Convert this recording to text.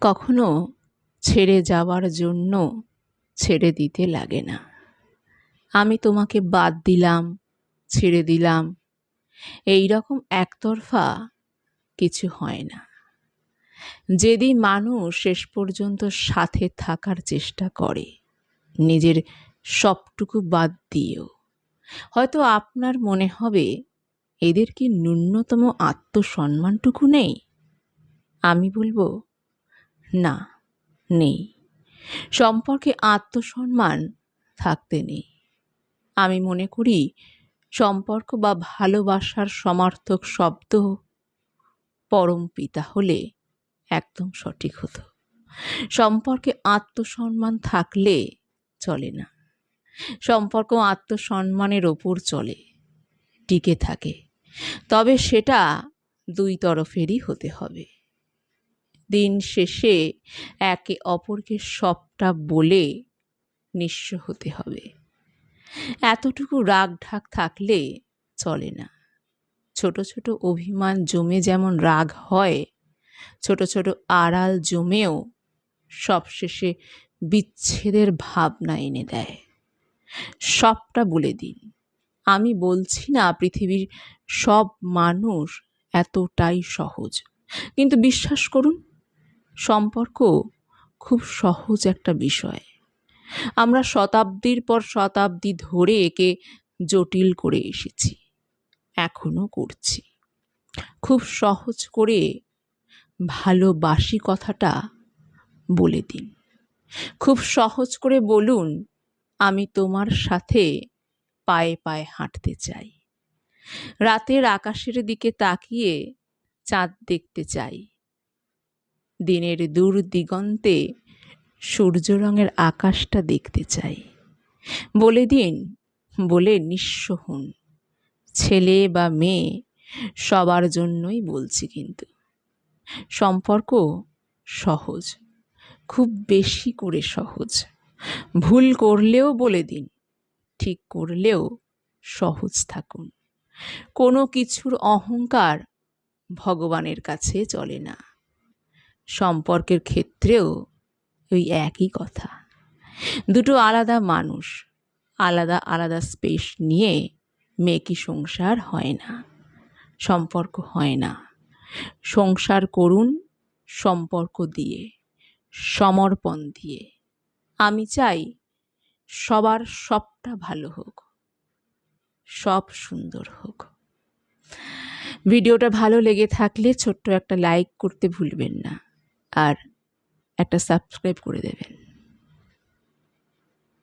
কখনো ছেড়ে যাওয়ার জন্য ছেড়ে দিতে লাগে না। আমি তোমাকে বাদ দিলাম, ছেড়ে দিলাম, এই রকম একতরফা কিছু হয় না। যেদিন মানুষ শেষ পর্যন্ত সাথে থাকার চেষ্টা করে, নিজের সবটুকু বাদ দিয়েও, হয়তো আপনার মনে হবে এদের কি ন্যূনতম আত্মসম্মানটুকু নেই? আমি বলবো না, নেই। সম্পর্কে আত্মসম্মান থাকতে নেই। আমি মনে করি সম্পর্ক বা ভালোবাসার সমার্থক শব্দ পরম পিতা হলে একদম সঠিক হতো। সম্পর্কে আত্মসম্মান থাকলে চলে না। সম্পর্ক আত্মসম্মানের ওপর চলে, টিকে থাকে। তবে সেটা দুই তরফেরই হতে হবে। দিন শেষে একে অপরকে সবটা বলে নিঃস্ব হতে হবে। এতটুকু রাগ ঢাক থাকলে চলে না। ছোট ছোট অভিমান জমে যেমন রাগ হয়, ছোট ছোট আড়াল জমেও সবশেষে বিচ্ছেদের ভাবনা এনে দেয়। সবটা বলে দিন। আমি বলছি না পৃথিবীর সব মানুষ এতটাই সহজ, কিন্তু বিশ্বাস করুন, সম্পর্ক খুব সহজ একটা বিষয়। আমরা শতাব্দীর পর শতাব্দী ধরে একে জটিল করে এসেছি, এখনো করছি। খুব সহজ করে ভালোবাসি কথাটা বলে দিন। খুব সহজ করে বলুন, আমি তোমার সাথে পায়ে পায়ে হাঁটতে চাই। রাতের আকাশের দিকে তাকিয়ে চাঁদ দেখতে চাই। দিনের দূর দিগন্তে সূর্য রঙের আকাশটা দেখতে চাই। বলে দিন, বলে নিঃস্ব হন। ছেলে বা মেয়ে সবার জন্যই বলছি। কিন্তু সম্পর্ক সহজ, খুব বেশি করে সহজ। ভুল করলেও বলে দিন, ঠিক করলেও সহজ থাকুন। কোনো কিছুর অহংকার ভগবানের কাছে চলে না। সম্পর্কের ক্ষেত্রেও ওই একই কথা। দুটো আলাদা মানুষ আলাদা আলাদা স্পেস নিয়ে মেকি সংসার হয় না, সম্পর্ক হয় না। সংসার করুন সম্পর্ক দিয়ে, সমর্পণ দিয়ে। আমি চাই সবার সবটা ভালো হোক, সব সুন্দর হোক। ভিডিওটা ভালো লেগে থাকলে ছোট্ট একটা লাইক করতে ভুলবেন না, আর একটা সাবস্ক্রাইব করে দেবেন।